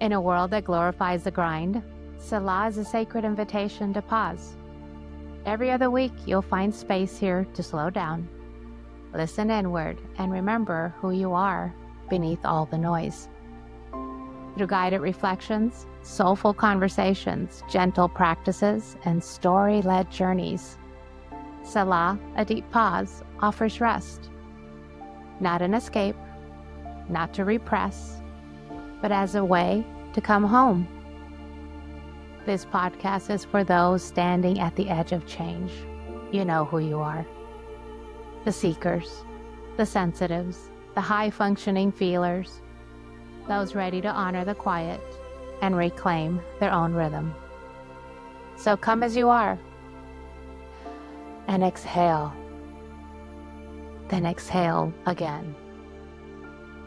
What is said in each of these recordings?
In a world that glorifies the grind, Selah is a sacred invitation to pause. Every other week, you'll find space here to slow down, listen inward, and remember who you are beneath all the noise. Through guided reflections, soulful conversations, gentle practices, and story-led journeys, Selah, a deep pause, offers rest. Not an escape, not to repress, but as a way to come home. This podcast is for those standing at the edge of change. You know who you are. The seekers, the sensitives, the high-functioning feelers, those ready to honor the quiet and reclaim their own rhythm. So come as you are and exhale. Then exhale again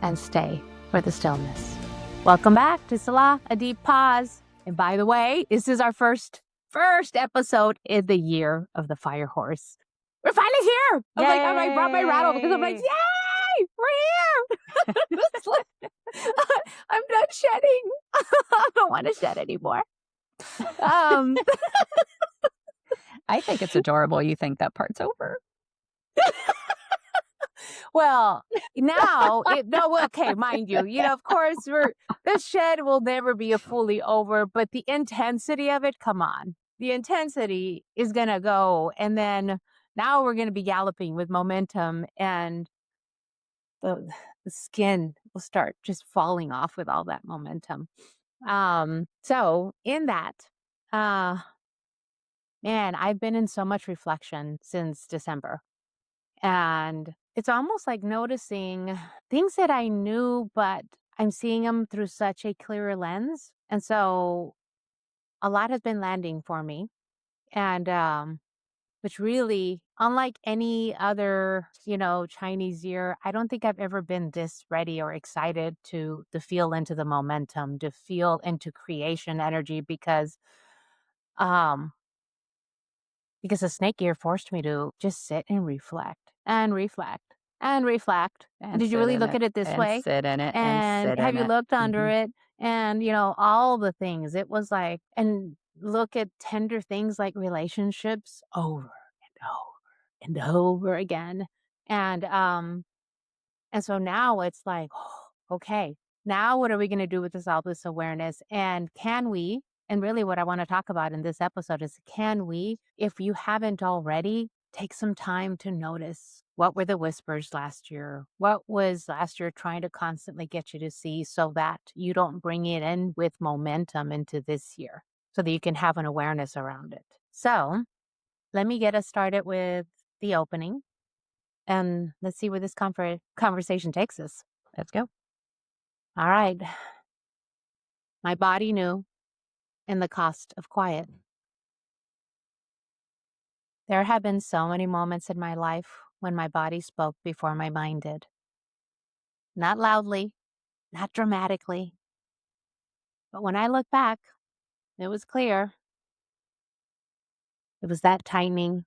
and stay for the stillness. Welcome back to Selah, a deep pause. And by the way, this is our first episode in the year of the fire horse. We're finally here. I brought my rattle because I'm like, yay, we're here. I'm done shedding. I don't want to shed anymore. I think it's adorable. You think that part's over. Well, now, mind you, of course, the shed will never be fully over, but the intensity of it, come on. The intensity is going to go, and then now we're going to be galloping with momentum, and the skin will start just falling off with all that momentum. So in that, man, I've been in so much reflection since December, and it's almost like noticing things that I knew, but I'm seeing them through such a clearer lens. And so a lot has been landing for me. And which really, unlike any other, Chinese year, I don't think I've ever been this ready or excited to feel into the momentum, to feel into creation energy because the snake year forced me to just sit and reflect and reflect and reflect. And did you really look at it this way? Sit in it and sit have in you it. looked under it? And, all the things. It was like, and look at tender things like relationships over and over and over again. And so now it's like, okay, now what are we going to do with all this awareness? And can we, and really what I want to talk about in this episode is, can we, if you haven't already, take some time to notice what were the whispers last year? What was last year trying to constantly get you to see so that you don't bring it in with momentum into this year so that you can have an awareness around it. So let me get us started with the opening and let's see where this conversation takes us. Let's go. All right. My body knew in the cost of quiet. There have been so many moments in my life when my body spoke before my mind did. Not loudly, not dramatically. But when I look back, it was clear. It was that tightening,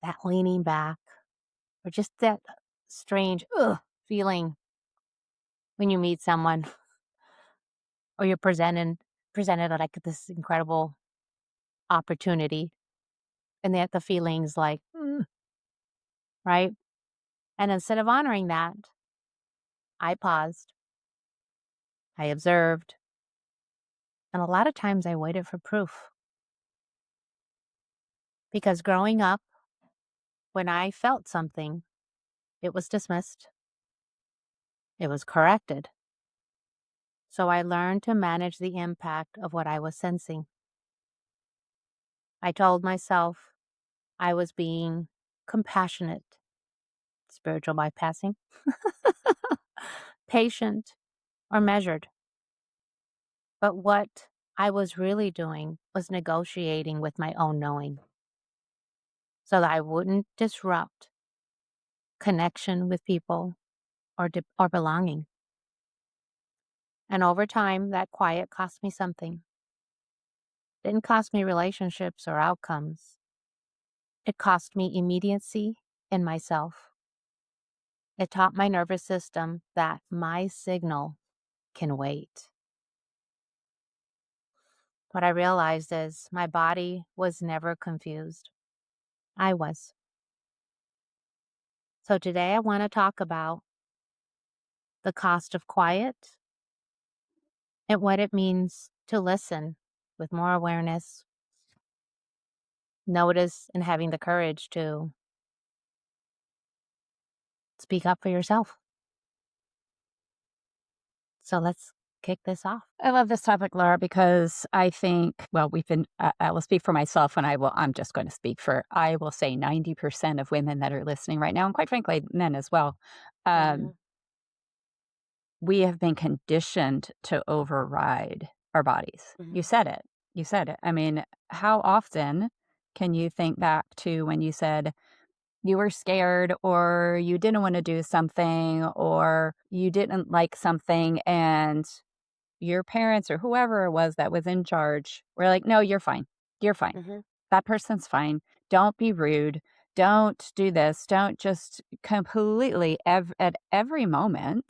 that leaning back, or just that strange feeling when you meet someone or you're presented like this incredible opportunity. And yet the feeling's like, right? And instead of honoring that, I paused, I observed, and a lot of times I waited for proof. Because growing up, when I felt something, it was dismissed. It was corrected. So I learned to manage the impact of what I was sensing. I told myself I was being compassionate, spiritual bypassing, patient, or measured. But what I was really doing was negotiating with my own knowing so that I wouldn't disrupt connection with people or belonging. And over time, that quiet cost me something. It didn't cost me relationships or outcomes. It cost me immediacy in myself. It taught my nervous system that my signal can wait. What I realized is my body was never confused. I was. So today I want to talk about the cost of quiet and what it means to listen with more awareness, notice, and having the courage to speak up for yourself. So let's kick this off. I love this topic, Laura, because I think, well, I will speak for myself and I'm just going to speak for, I will say 90% of women that are listening right now, and quite frankly, men as well. Um, Mhm, we have been conditioned to override our bodies. You mhm, said it. You said it. I mean, how often can you think back to when you said you were scared or you didn't want to do something or you didn't like something and your parents or whoever it was that was in charge were like, "No, you're fine. You're fine. mhm, That person's fine. Don't be rude. Don't do this. Don't just completely at every moment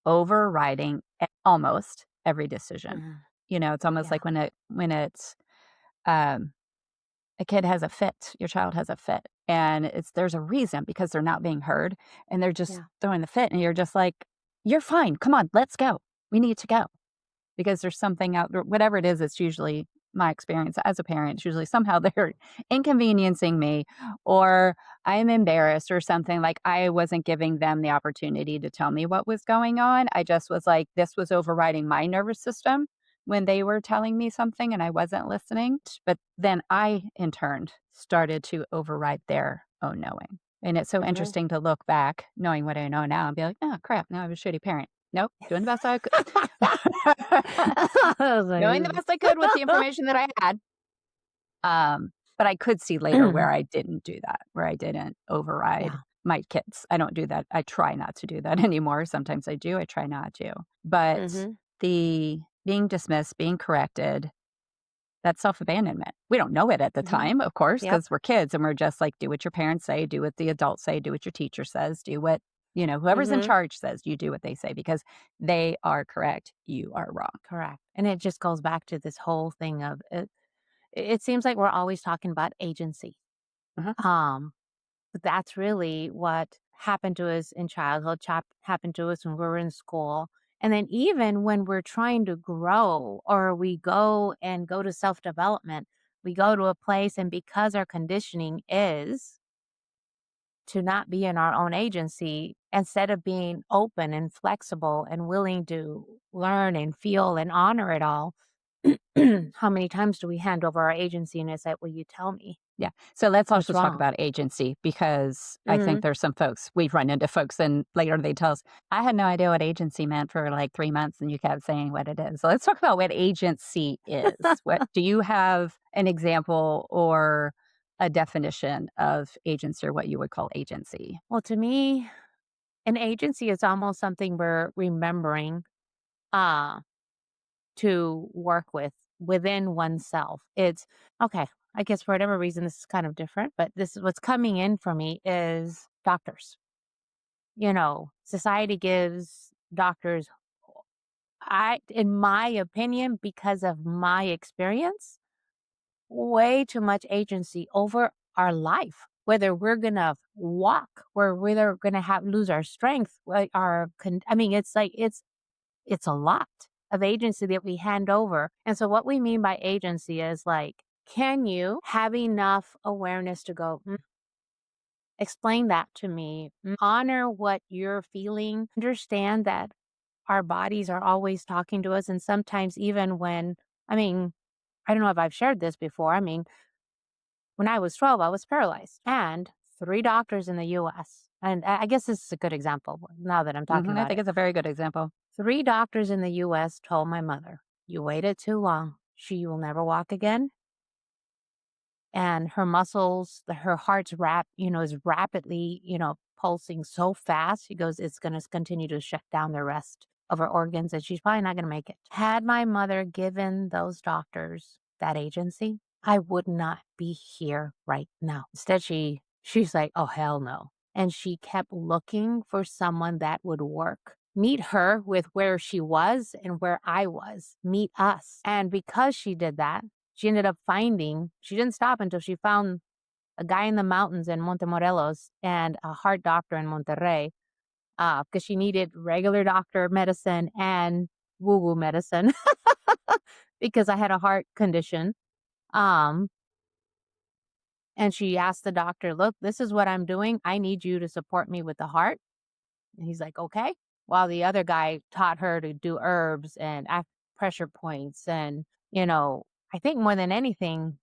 overriding almost every decision." mhm. You know, it's almost Yeah, like when it's um a kid has a fit, your child has a fit, and there's a reason because they're not being heard and they're just yeah. throwing the fit and you're just like, "You're fine. Come on, let's go. We need to go." Because there's something out there, whatever it is, it's usually my experience as a parent. It's usually somehow they're inconveniencing me or I'm embarrassed or something. Like I wasn't giving them the opportunity to tell me what was going on. I just was like, this was overriding my nervous system when they were telling me something and I wasn't listening. But then I, in turn, started to override their own knowing. And it's so Mhm. interesting to look back, knowing what I know now, and be like, oh, crap, now I was a shitty parent. Nope, doing the best I could. I was Doing the like, best I could with the information that I had. But I could see later where I didn't do that, where I didn't override yeah. my kids. I don't do that. I try not to do that anymore. Sometimes I do. I try not to. But Mhm, the being dismissed, being corrected, that's self-abandonment. We don't know it at the mhm. time, of course, Yep. because we're kids and we're just like, do what your parents say, do what the adults say, do what your teacher says, do what, whoever's in Mhm. charge says, you do what they say because they are correct. You are wrong. Correct. And it just goes back to this whole thing of it. It seems like we're always talking about agency. Uh-huh. Um, but that's really what happened to us in childhood, happened to us when we were in school. And then even when we're trying to grow or we go to self-development, we go to a place and because our conditioning is to not be in our own agency, instead of being open and flexible and willing to learn and feel and honor it all, how many times do we hand over our agency and it's like, "Will you tell me Yeah. So let's what's also talk wrong?" about agency because I think Mhm. there's some folks we've run into folks and later they tell us, I had no idea what agency meant for like 3 months and you kept saying what it is. So let's talk about what agency is. What do you have an example or a definition of agency or what you would call agency? Well, to me, an agency is almost something we're remembering, uh, to work with within oneself. It's okay, I guess for whatever reason, this is kind of different, but this is what's coming in for me is doctors. Society gives doctors, in my opinion, because of my experience, way too much agency over our life. Whether we're gonna walk, or whether we're gonna have lose our strength, I mean, it's a lot of agency that we hand over. And so, what we mean by agency is like, can you have enough awareness to go? Explain that to me. Honor what you're feeling. Understand that our bodies are always talking to us. And sometimes, even when, I mean, I don't know if I've shared this before. I mean, when I was 12, I was paralyzed, and three doctors in the US, and I guess this is a good example now that I'm talking I about think it. it's a very good example. Three doctors in the US told my mother, "You waited too long. She will never walk again." And her muscles, her heart's is rapidly, pulsing so fast. She goes, it's going to continue to shut down the rest of her organs and she's probably not going to make it. Had my mother given those doctors that agency, I would not be here right now. Instead, she's like, oh, hell no. And she kept looking for someone that would work meet her with where she was and where I was, meet us. And because she did that, she ended up she didn't stop until she found a guy in the mountains in Montemorelos and a heart doctor in Monterrey, because she needed regular doctor medicine and woo-woo medicine because I had a heart condition. Um, and she asked the doctor, "Look, this is what I'm doing. I need you to support me with the heart." And he's like, "Okay." While the other guy taught her to do herbs and pressure points. And, I think more than anything,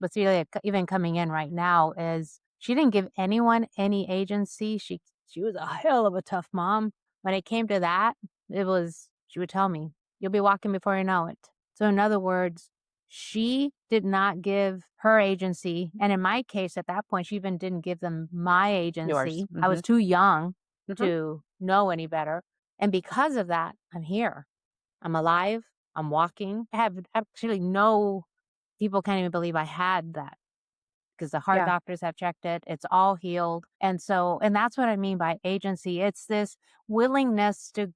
what's really even coming in right now is she didn't give anyone any agency. She was a hell of a tough mom. When it came to that, she would tell me, "You'll be walking before you know it." So in other words, she did not give her agency. And in my case, at that point, she even didn't give them my Yours. agency. I Mm-hmm. was too young Mm-hmm. to know any better. And because of that, I'm here. I'm alive. I'm walking. I have actually no people can't even believe I had that because the heart Yeah. doctors have checked it. It's all healed. And that's what I mean by agency. It's this willingness to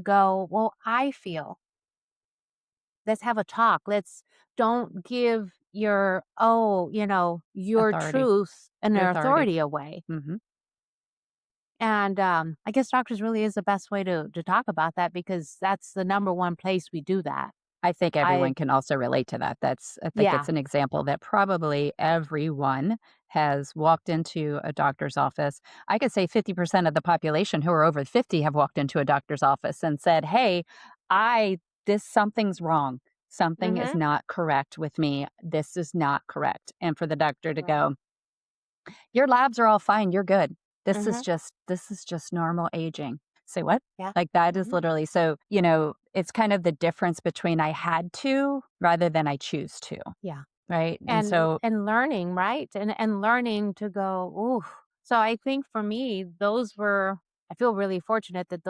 go, well, I feel. Let's have a talk. Let's don't give your Authority. truth and Your their authority. authority away. Mm-hmm. And I guess doctors really is the best way to talk about that because that's the number one place we do that. I think I everyone can also relate to that. I think Yeah. it's an example that probably everyone has walked into a doctor's office. I could say 50% of the population who are over 50 have walked into a doctor's office and said, "Hey, something's wrong. Something is Mhm. not correct with me. This is not correct." And for the doctor to Right. go, "Your labs are all fine. You're good. Mhm. This is just normal aging." Say what? Yeah. Like that is Mhm. literally so, it's kind of the difference between I had to rather than I choose to, Yeah. right? And And so and learning, right? And learning to go, ooh. So I think for me, I feel really fortunate that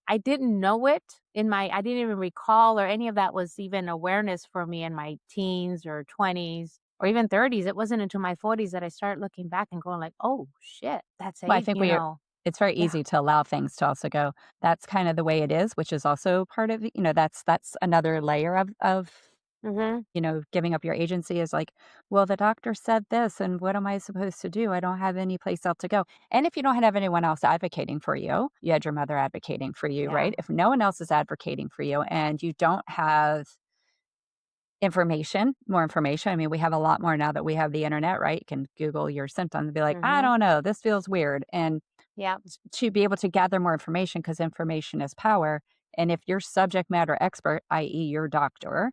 I didn't know it I didn't even recall or any of that was even awareness for me in my teens or 20s or even 30s. It wasn't until my 40s that I started looking back and going like, oh shit, that's well, I age, think it's very Yeah. easy to allow things to also go, that's kind of the way it is, which is also part of, that's another layer of Mhm. giving up your agency is like, well, the doctor said this, and what am I supposed to do? I don't have any place else to go. And if you don't have anyone else advocating for you, you had your mother advocating for you, Yeah. right? If no one else is advocating for you and you don't have more information, I mean, we have a lot more now that we have the internet, right? You can Google your symptoms and be like, I Mhm. don't know, this feels weird. And Yeah. to be able to gather more information because information is power. And if your subject matter expert, i.e., your doctor,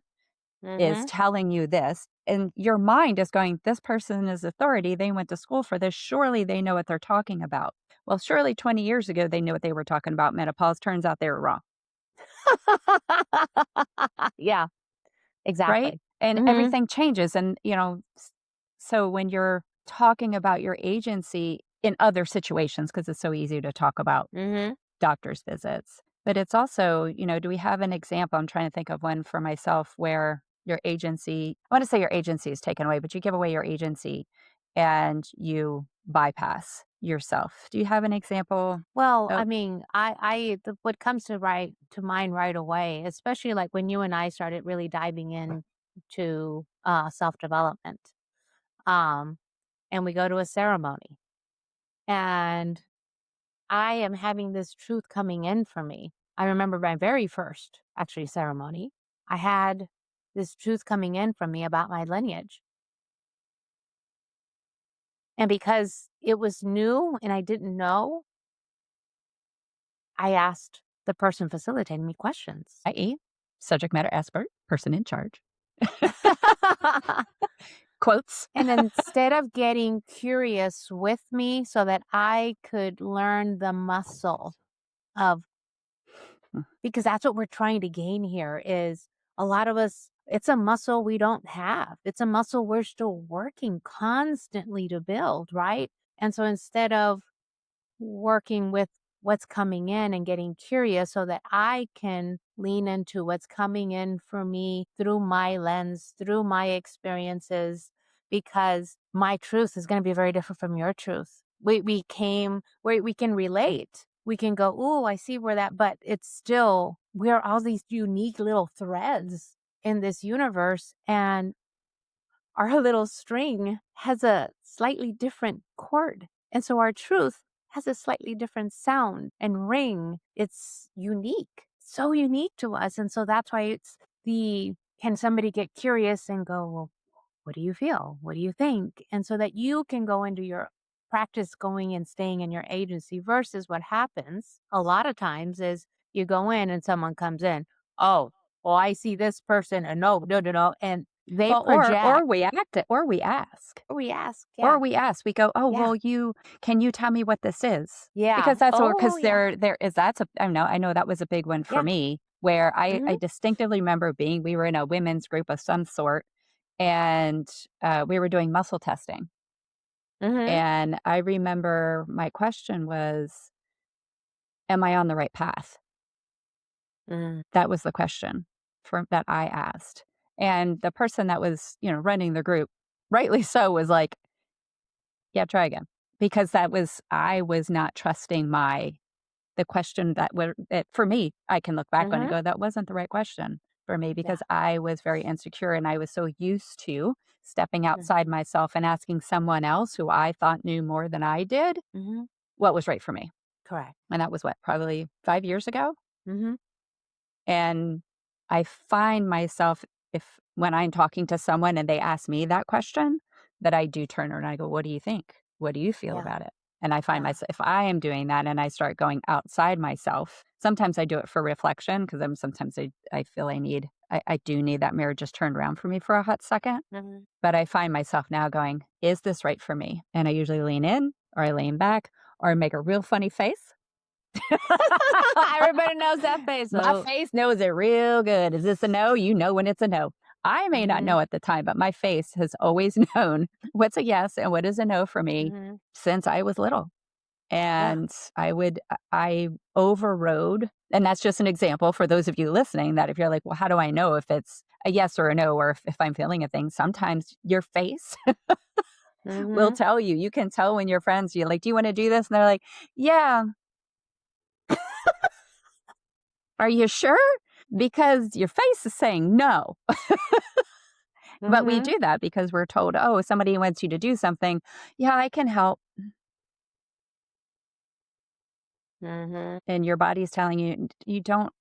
is Mhm. telling you this, and your mind is going, this person is authority. They went to school for this. Surely they know what they're talking about. Well, surely 20 years ago, they knew what they were talking about menopause. Turns out they were wrong, Yeah, right? exactly. And Mhm. everything changes. And, so when you're talking about your agency in other situations, because it's so easy to talk about Mhm. doctor's visits. But it's also, do we have an example? I'm trying to think of one for myself where I want to say your agency is taken away, but you give away your agency and you bypass yourself. Do you have an example? Well, Oh, I mean, what comes to mind right away, especially like when you and I started really diving in to self-development. Um, and we go to a ceremony and I am having this truth coming in for me. I remember my very first actually ceremony. I had this truth coming in from me about my lineage. And because it was new and I didn't know, I asked the person facilitating me questions. i.e., subject matter expert, person in charge. Quotes. And instead of getting curious with me so that I could learn the muscle of because that's what we're trying to gain here is a lot of us it's a muscle we don't have. It's a muscle we're still working constantly to build, right? And so instead of working with what's coming in and getting curious so that I can lean into what's coming in for me through my lens, through my experiences, because my truth is going to be very different from your truth. We can relate. we can go, "Ooh, I see where that," but it's still we're all these unique little threads in this universe, and our little string has a slightly different chord. And so our truth has a slightly different sound and ring. It's unique, so unique to us. And so that's why it's the can somebody get curious and go, well, what do you feel? What do you think? And so that you can go into your practice going and staying in your agency versus what happens a lot of times is you go in and someone comes in, oh, well, I see this person and no, no, no, no. And they Well, project. or we act it, or we ask. We ask, Or yeah, we ask, we go, "Oh, yeah, well, can you tell me what this is?" yeah. Because that's what Oh, because yeah, there is that's a I know that was a big one for yeah. me, where I Mhm, distinctively remember we were in a women's group of some sort, and, we were doing muscle testing, mhm, and I remember my question was, "Am I on the right path?" mm, That was the question that I asked, and the person that was, running the group, rightly so, was like, "Yeah, try again." Because I was not trusting the question that for me, I can look back on and mhm, go, "That wasn't the right question for me," yeah, because I was very insecure and I was so used to stepping outside mhm, myself and asking someone else who I thought knew more than I did mhm, what was right for me. correct. And that was what, probably 5 years ago? Mhm, And I find myself if when I'm talking to someone and they ask me that question, that I do turn around and I go, "What do you think? What do you feel yeah, about it?" And I find yeah, myself if I am doing that and I start going outside myself, sometimes I do it for reflection because sometimes I feel I do need that mirror just turned around for me for a hot second. mhm. But I find myself now going, "Is this right for me?" And I usually lean in or I lean back or I make a real funny face. Everybody knows that face, My so face knows it real good. Is this a no? You know when it's a no. I may not mhm, know at the time, but my face has always known what's a yes and what is a no for me mhm, since I was little. yeah, And I overrode, and that's just an example for those of you listening that if you're like, well, how do I know if it's a yes or a no, or if I'm feeling a thing? Sometimes your face will mhm. tell you. You can tell when your friends, you're like, do you want to do this? And they're like, yeah, are you sure? Because your face is saying no. But we Mhm, do that because we're told, "Oh, if somebody wants you to do something, yeah, I can help." mhm, And your body's telling you you don't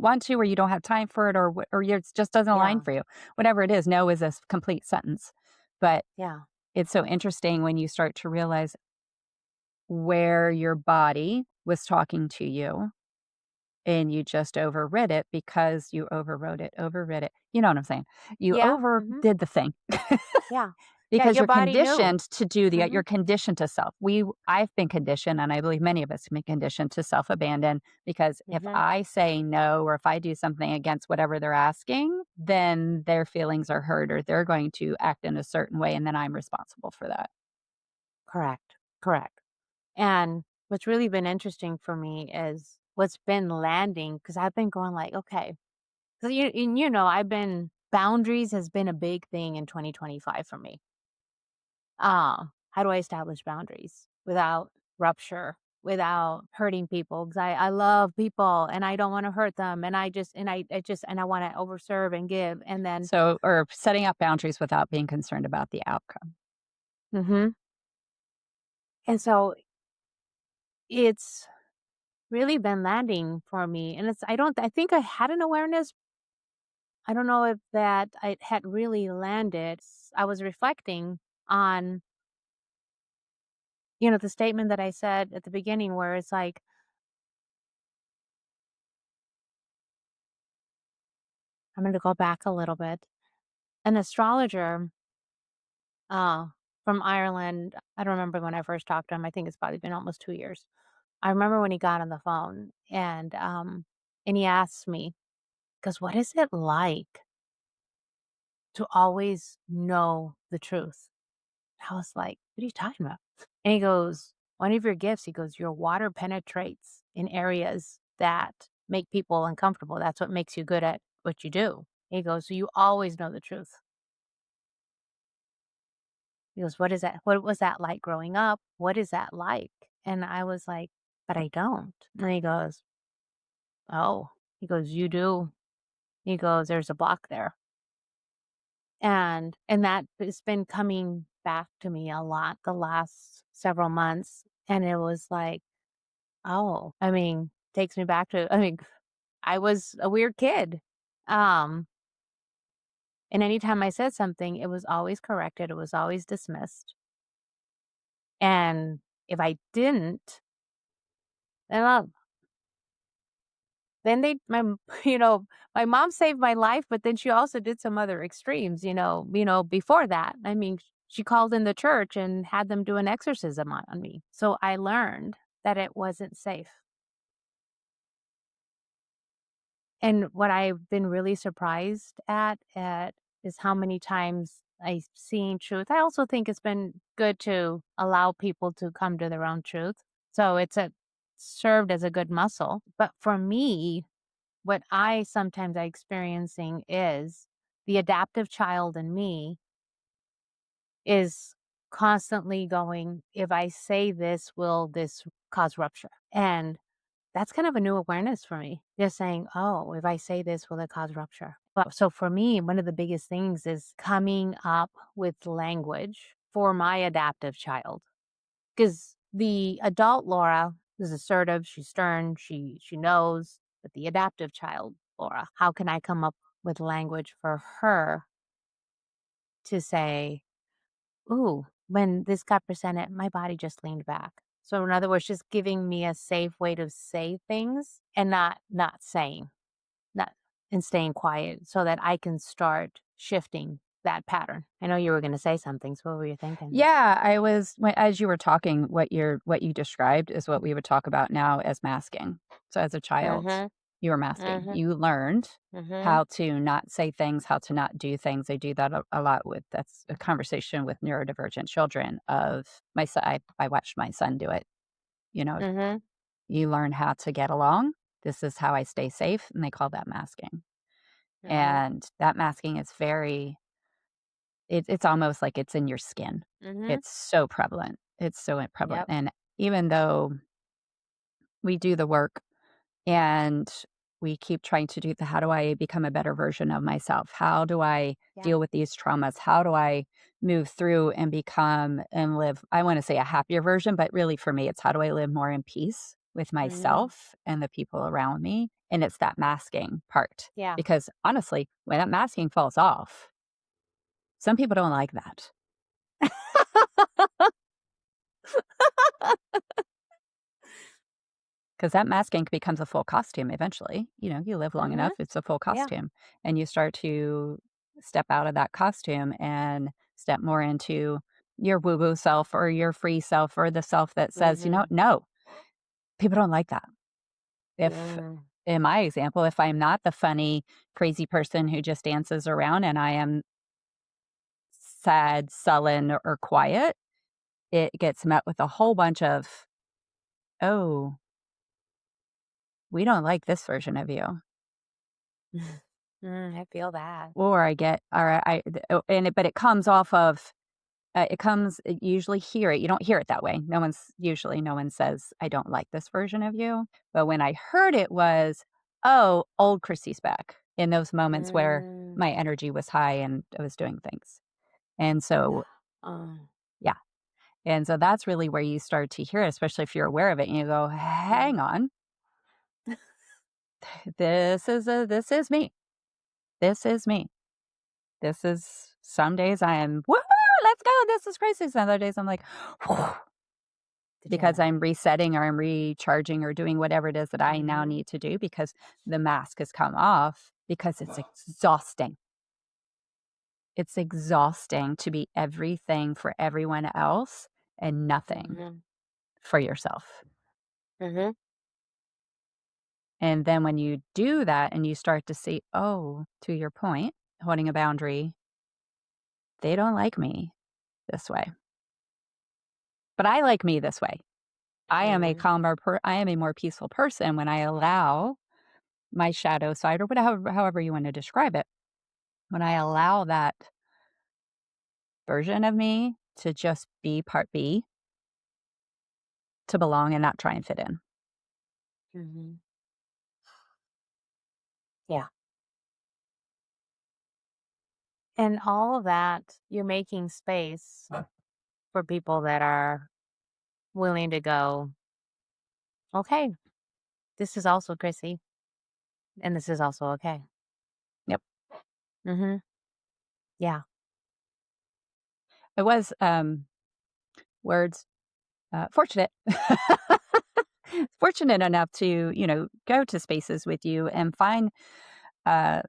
want to or you don't have time for it or it just doesn't align yeah, for you. Whatever it is, no is a complete sentence. But yeah, it's so interesting when you start to realize where your body was talking to you and you just overrid it because you overrid it. You know what I'm saying? You yeah, mhm, overdid the thing. yeah. Yeah, Because your you're body knew. conditioned to do you're Mhm, conditioned to self. I've been conditioned, and I believe many of us have been conditioned to self-abandon because if mhm, I say no or if I do something against whatever they're asking, then their feelings are hurt or they're going to act in a certain way, and then I'm responsible for that. correct, correct. And what's really been interesting for me is what's been landing because I've been going like, okay, so I've been boundaries has been a big thing in 2025 for me. How do I establish boundaries without rupture, without hurting people? Because I love people and I don't want to hurt them, and I want to overserve and give, and then So or setting up boundaries without being concerned about the outcome. hmm and so it's really been landing for me, and it's I think I had an awareness. I don't know if that I had really landed. I was reflecting on, the statement that I said at the beginning where it's like, I'm going to go back a little bit. An astrologer uh, from Ireland, I don't remember when I first talked to him. I think it's probably been almost 2 years. I remember when he got on the phone and he asked me, because what is it like to always know the truth? I was like, "What are you talking about?" And he goes, "One of your gifts," he goes, "your water penetrates in areas that make people uncomfortable. That's what makes you good at what you do." He goes, "So you always know the truth." He goes, "What is that? What was that like growing up? What is that like?" And I was like, but I don't. And he goes, oh, he goes, you do. He goes, there's a block there. And that has been coming back to me a lot the last several months. And it was like, oh, I mean, takes me back to, I mean, I was a weird kid. Um, and anytime I said something, it was always corrected. It was always dismissed. And if I didn't, then then you know, my mom saved my life, but then she also did some other extremes, before that. I mean, she called in the church and had them do an exorcism on me. So I learned that it wasn't safe. And what I've been really surprised at is how many times I've seen truth. I also think it's been good to allow people to come to their own truth. So served as a good muscle. But for me, what I sometimes I experiencing is the adaptive child in me is constantly going, if I say this, will this cause rupture? And that's kind of a new awareness for me. Just saying, oh, if I say this, will it cause rupture? But so for me, one of the biggest things is coming up with language for my adaptive child. Because the adult Laura is assertive, she's stern, she knows, but the adaptive child, Laura, how can I come up with language for her to say, ooh, when this got presented, my body just leaned back. So in other words, just giving me a safe way to say things and not saying, not and staying quiet so that I can start shifting that pattern. I know you were going to say something. So what were you thinking? Yeah, as you were talking, what you described is what we would talk about now as masking. So as a child, you were masking. You learned how to not say things, how to not do things. I do that a lot with, that's a conversation with neurodivergent children of my son. I watched my son do it. You know, you learn how to get along. This is how I stay safe. And they call that masking. And that masking is it's almost like it's in your skin. It's so prevalent. It's so prevalent. Yep. And even though we do the work and we keep trying to do how do I become a better version of myself? How do I deal with these traumas? How do I move through and become and live, I want to say a happier version, but really for me, it's how do I live more in peace with myself and the people around me? And it's that masking part. Yeah. Because honestly, when that masking falls off, some people don't like that. Because that masking becomes a full costume eventually. You live long enough, it's a full costume. And you start to step out of that costume and step more into your woo-woo self or your free self or the self that says, no, people don't like that. If, in my example, if I'm not the funny, crazy person who just dances around and I am sad, sullen, or quiet, it gets met with a whole bunch of, oh, we don't like this version of you. I feel that. Or I get, or but it comes off of, you usually hear it. You don't hear it that way. No one says, I don't like this version of you. But when I heard it was, oh, old Krissi's back in those moments where my energy was high and I was doing things. And so, yeah. And so that's really where you start to hear it, especially if you're aware of it and you go, hang on. This is me. This is me. This is, some days I am, woohoo, let's go. This is crazy. Some other days I'm like, because I'm resetting or I'm recharging or doing whatever it is that I now need to do because the mask has come off, because it's exhausting. It's exhausting to be everything for everyone else and nothing for yourself. And then when you do that and you start to see, oh, to your point, holding a boundary, they don't like me this way. But I like me this way. I am a calmer, I am a more peaceful person when I allow my shadow side, or whatever, however you want to describe it, when I allow that version of me to just be part B, to belong and not try and fit in. Mhm. Yeah. And all of that, you're making space for people that are willing to go, okay, this is also Chrissy, and this is also okay. Yep. Mm-hmm. Yeah. I was, words, fortunate. Fortunate enough to, go to spaces with you and find, uh,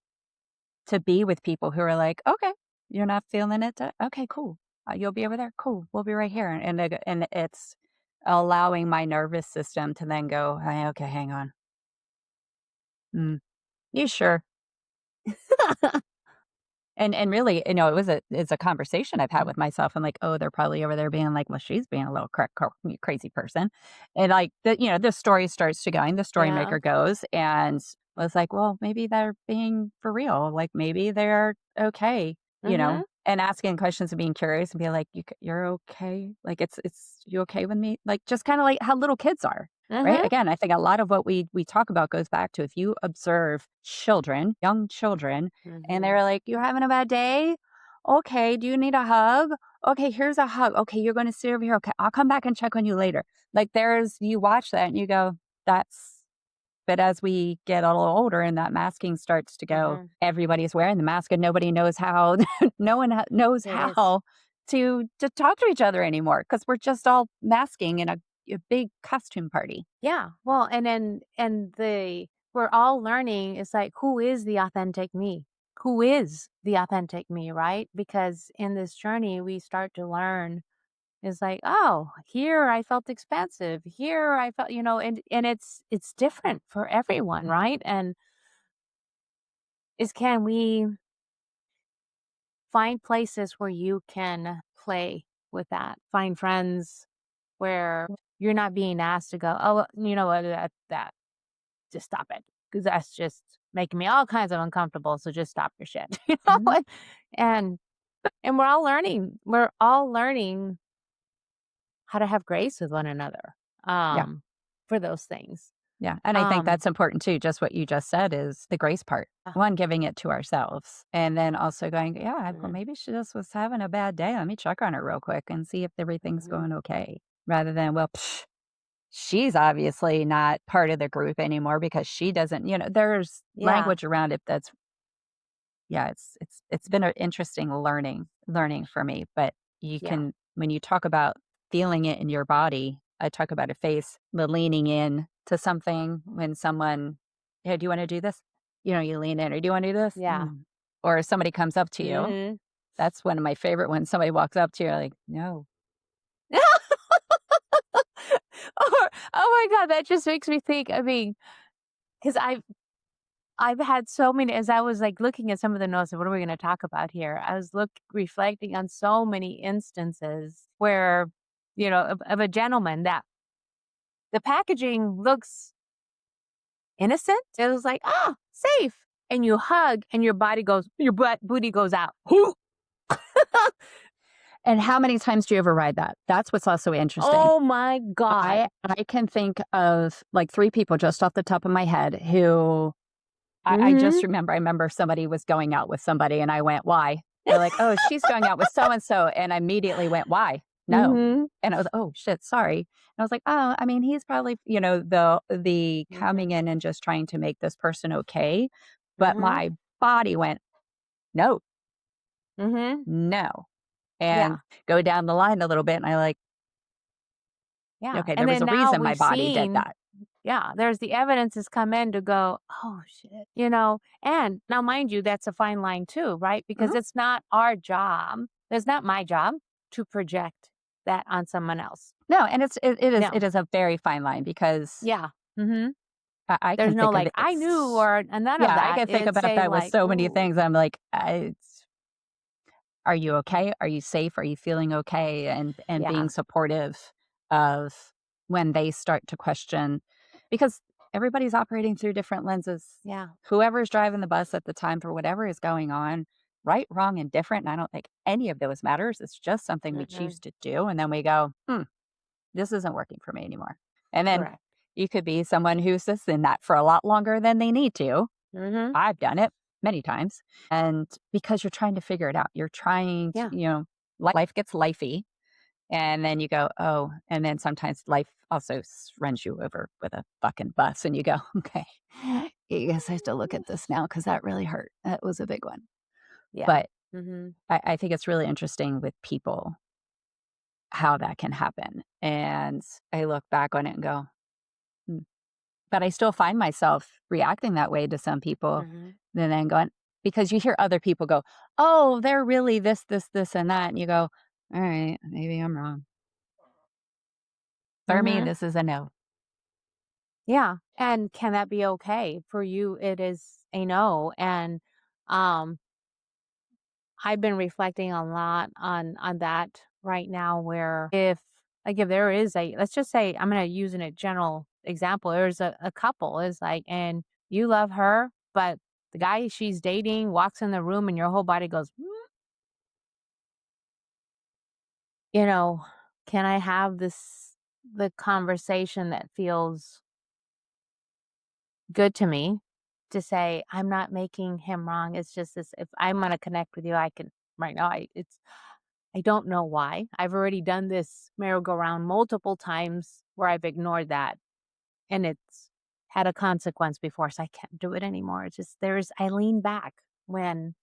to be with people who are like, "Okay, you're not feeling it? Okay, cool. You'll be over there? Cool. We'll be right here." And it's allowing my nervous system to then go, "Hey, okay, hang on. Mm, you sure?" And really, it's a conversation I've had with myself. I'm like, "Oh, they're probably over there being like, well, she's being a little crazy person." And like the story starts to going, the story Yeah. maker goes, and was like, "Well, maybe they're being for real. Like maybe they're okay." Mm-hmm. And asking questions and being curious and being like, "You're okay? Like it's you okay with me?" Like just kind of like how little kids are. Right. Mm-hmm. Again, I think a lot of what we talk about goes back to if you observe children, young children, and Mm-hmm. they're like, "You having a bad day? Okay, do you need a hug? Okay, here's a hug. Okay, you're gonna sit over here. Okay, I'll come back and check on you later." Like you watch that and you go, that's but as we get a little older and that masking starts to go, Mm-hmm. everybody's wearing the mask and nobody knows how no one knows It is. how to talk to each other anymore because we're just all masking in a big costume party. Yeah. Well, we're all learning. It's like, who is the authentic me? Who is the authentic me, right? Because in this journey, we start to learn. It's like, oh, here I felt expansive. Here I felt, and it's different for everyone, right? And can we find places where you can play with that? Find friends where you're not being asked to go, oh, you know what, that just stop it because that's just making me all kinds of uncomfortable. So just stop your shit, Mhm. and and we're all learning how to have grace with one another, Yeah. for those things. Yeah, and I think Um, that's important too, just what you just said is the grace part. uh, One, giving it to ourselves, and then also going, "Yeah, well, mhm, maybe she just was having a bad day. Let me check on her real quick and see if everything's mhm. going okay." Rather than, "Well, she's obviously not part of the group anymore because she doesn't," there's Yeah, language around it that's yeah, it's been an interesting learning for me, but you yeah, can when you talk about feeling it in your body, I talk about a face, the leaning in to something when someone, "Hey, do you wanna do this?" You lean in, or, "Do you wanna do this?" yeah. "Mm." Or somebody comes up to you. Mhm. That's one of my favorite when somebody walks up to you, like, "No." Oh my god, that just makes me think. I mean, because I've had so many. As I was like looking at some of the notes of what are we going to talk about here, I was reflecting on so many instances where, of a gentleman that the packaging looks innocent. It was like, ah, safe. And you hug and your booty goes out. And how many times do you override that? That's what's also interesting. Oh my God. I can think of, like, 3 people just off the top of my head who I just Mm remember I remember somebody was going out with somebody, and I went, "Why?" They're like, "Oh, she's going out with so and so," and I immediately went, "Why? hmm. No." Mm And I was, "Oh, shit, sorry." And I was like, "Oh, I mean, he's probably," the hmm. Mm coming in and just trying to make this person okay, hmm. but Mm hmm. my body went, "No, Mm hmm. no," and Yeah. go down the line a little bit, and I like, Yeah. okay, there And was then a now reason my we've body did seen, that. yeah, there's the evidence has come in to go, "Oh, shit," and now mind you, that's a fine line too, right? Because Mhm. it's not our job, it's not my job to project that on someone else. No, and it No. is a very fine line because Yeah. Mhm. I There's can no think of like, it. "I knew," or none of Yeah, I that. can think It's about a that with like, so many "Ooh." things. I'm like, are you okay? Are you safe? Are you feeling okay? And Yeah. being supportive of when they start to question, because everybody's operating through different lenses. Yeah. Whoever's driving the bus at the time for whatever is going on, right, wrong, and different. And I don't think any of those matters. It's just something we choose Mm-mm. to do, and then we go, this isn't working for me anymore. And then Correct. You could be someone who's just in that for a lot longer than they need to. Mhm. I've done it many times. And because you're trying to figure it out, you're trying to, Yeah. life gets lifey. And then you go, oh, and then sometimes life also runs you over with a fucking bus. And you go, okay, I guess I have to look at this now because that really hurt. That was a big one. Yeah. But Mhm. I think it's really interesting with people how that can happen. And I look back on it and go, "Hmm." But I still find myself reacting that way to some people, Mhm. and then going, because you hear other people go, "Oh, they're really this, and that," and you go, "All right, maybe I'm wrong. For me, Mhm. this is a no." Yeah. And can that be okay? For you, it is a no. And um, I've been reflecting a lot on that right now where if there is a, let's just say, I'm gonna use a general example. There's a couple is like, and you love her, but the guy she's dating walks in the room and your whole body goes, "Mm," you know, can I have the conversation that feels good to me to say, "I'm not making him wrong, it's just this if I'm gonna connect with you, I can." Right now, I don't know why. I've already done this merry-go-round multiple times where I've ignored that, and it's had a consequence before, so I can't do it anymore. It's just I lean back when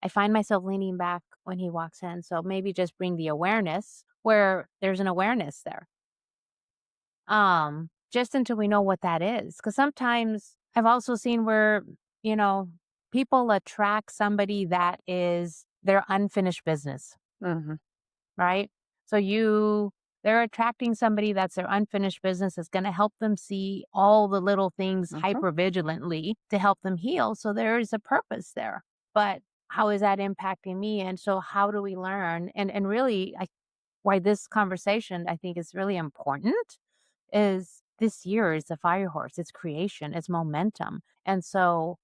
I find myself leaning back when he walks in, so maybe just bring the awareness where there's an awareness there. Just until we know what that is, because sometimes I've also seen where, you know, people attract somebody that is their unfinished business, Mhm, right? So they're attracting somebody that's their unfinished business that's gonna help them see all the little things mhm. hyper vigilantly to help them heal, so there is a purpose there. But how is that impacting me? And so how do we learn? And really, why this conversation I think is really important is this year is a fire horse. It's creation, it's momentum. And so,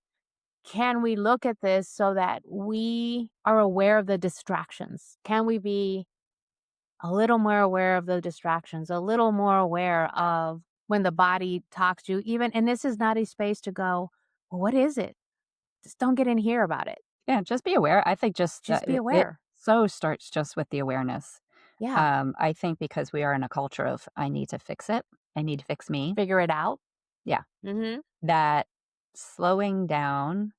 can we look at this so that we are aware of the distractions? Can we be a little more aware of the distractions, a little more aware of when the body talks to you, even, and this is not a space to go, well, what is it? Just don't get in here about it. Yeah, just be aware. I think just Just that be it aware. so starts just with the awareness. Yeah. I think because we are in a culture of, "I need to fix it. I need to fix me." Figure it out. Yeah, Mm-hmm. that slowing down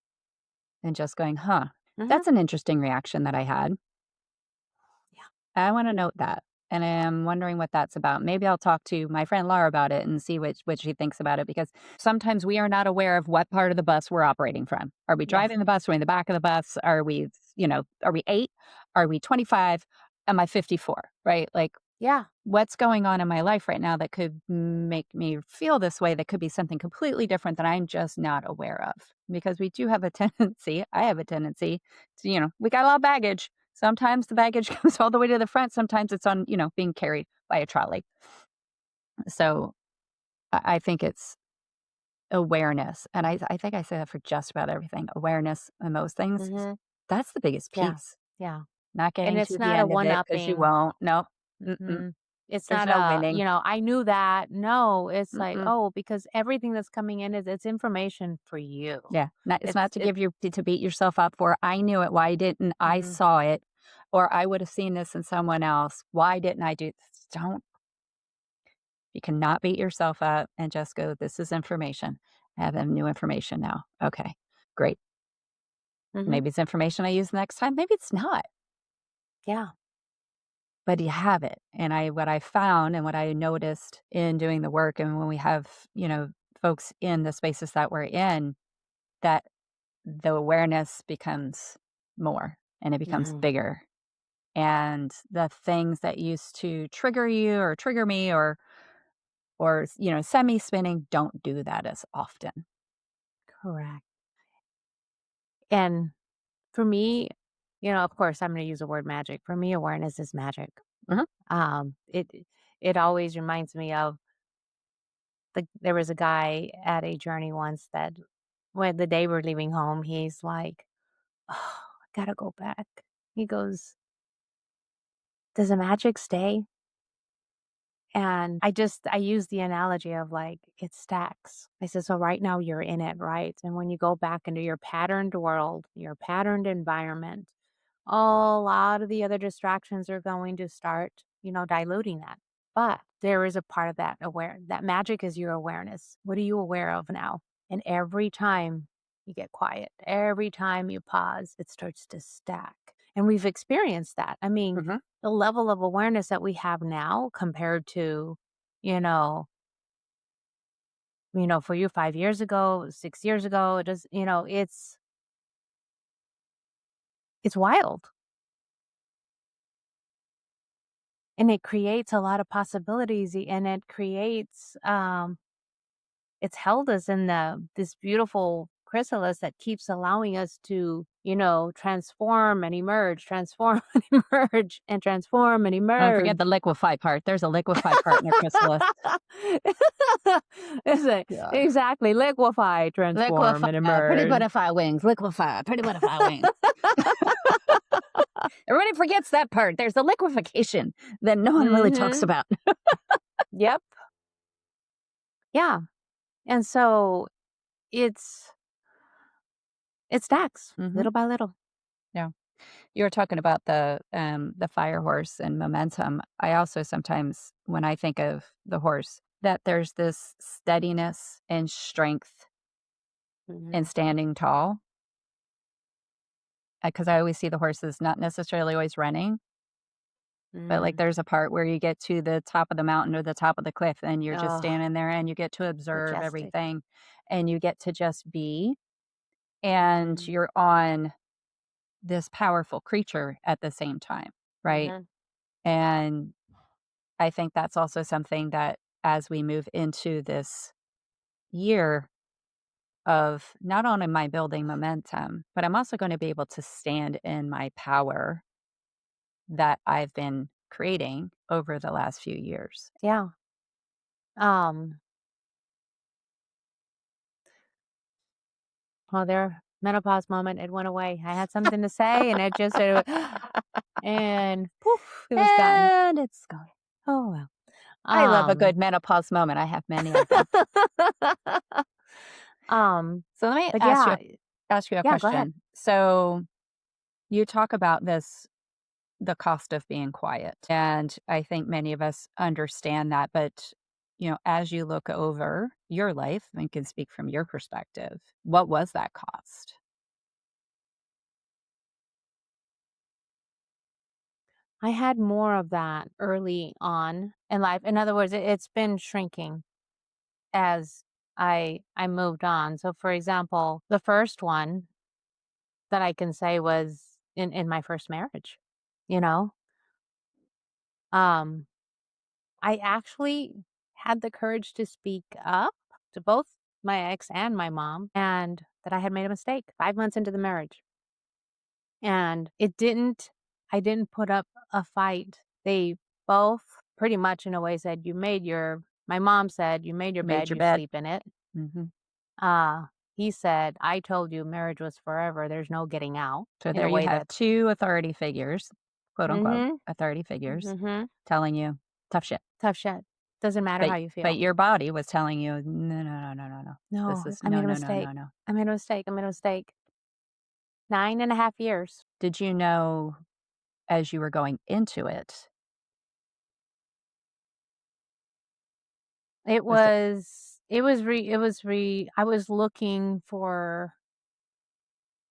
and just going, "Huh, Mm-hmm. that's an interesting reaction that I had. Yeah. I wanna note that, and I'm wondering what that's about." Maybe I'll talk to my friend Laura about it and see what she thinks about it, because sometimes we are not aware of what part of the bus we're operating from. Are we Yeah. driving the bus? Are we in the back of the bus? Are we 8? Are we 25? Am I 54? Right? Like, Yeah. what's going on in my life right now that could make me feel this way, that could be something completely different that I'm just not aware of? Because we do have a tendency, I have a tendency to, we got a lot of baggage. Sometimes the baggage comes all the way to the front. Sometimes it's on, being carried by a trolley. So I think it's awareness. And I think I say that for just about everything. Awareness and most things. Mm-hmm. That's the biggest Yeah. piece. Yeah. Not And getting it's to the not a end of it because you one-upping. won't. No. Mm-mm. Mhm. It's There's not no winning. I knew that. No, it's like, Mm-mm. oh, because everything that's coming in is it's information for you. Yeah, it's not to It's give you to beat yourself up for, "I knew it, why didn't I mhm. saw it?" Or, "I would have seen this in someone else, why didn't I do this?" Don't You cannot beat yourself up and just go, "This is information. I have new information now. Okay, great. Mhm. Maybe it's information I use next time, maybe it's not, Yeah. but you have it." And what I found and what I noticed in doing the work, and when we have, folks in the spaces that we're in, that the awareness becomes more and it becomes Mhm. bigger. And the things that used to trigger you or trigger me or send me spinning don't do that as often. Correct. And for me, of course, I'm gonna use the word magic. For me, awareness is magic. Mhm. It always reminds me of there was a guy at a journey once that when the day we're leaving home, he's like, "Oh, I gotta go back." He goes, "Does the magic stay?" And I use the analogy of like, it stacks. I said, so right now you're in it, right? And when you go back into your patterned world, your patterned environment, a lot of the other distractions are going to start, diluting that. But there is a part of that magic is your awareness. What are you aware of now? And every time you get quiet, every time you pause, it starts to stack. And we've experienced that. I mean, Mhm. the level of awareness that we have now compared to, you know, for you 5 years ago, 6 years ago, it does, it's wild. And it creates a lot of possibilities and it creates it's held us in this beautiful chrysalis that keeps allowing us to, transform and emerge, transform and emerge, and transform and Don't forget the emerge. liquefy part. There's a liquefy part in your chrysalis. Yeah. Exactly. Liquefy, transform, Liquefy, and pretty emerge. butterfly wings. Liquefy, pretty butterfly wings. Everybody forgets that part. There's the liquefaction that no one really talks Hmm. about. Yep. Yeah. And so it's it stacks Mhm. little by little. Yeah. You were talking about the fire horse and momentum. I also sometimes, when I think of the horse, that there's this steadiness and strength in Mhm. standing tall. Because I always see the horses not necessarily always running, but like Mm. there's a part where you get to the top of the mountain or the top of the cliff and you're just Oh, standing there and you get to observe majestic. everything and you get to just be. And Mm. you're on this powerful creature at the same time, right? Mhm. And I think that's also something that as we move into this year of not only my building momentum, but I'm also going to be able to stand in my power that I've been creating over the last few years. Yeah. Um, well, their menopause moment, it went away. I had something to say and it just and poof, it was gone. And it's gone. Oh well. I love a good Um menopause moment. I have many of them. um, So let me but yeah, ask you a yeah, go ahead. question. So you talk about this, the cost of being quiet. And I think many of us understand that. But, as you look over your life and can speak from your perspective, what was that cost? I had more of that early on in life. In other words, it's been shrinking as I moved on. So for example, the first one that I can say was in my first marriage, you know? Um I actually had the courage to speak up to both my ex and my mom and that I had made a mistake 5 months into the marriage. And I didn't put up a fight. They both pretty much in a way said, my mom said, you made your You made bed, your you bed. sleep in it. Hmm. Uh, he said, I told you marriage was forever. There's no getting out So in there a you way have that, two authority figures, quote unquote, mm-hmm, authority figures mm-hmm, telling you tough shit. tough shit. Doesn't matter how you But feel. your body was telling you, no, no, no, no, no, no. This No, is I no, made a no, no, mistake. no, no. I made a mistake. I made a mistake. 9.5 years. Did you know as you were going into it, was it? I was looking for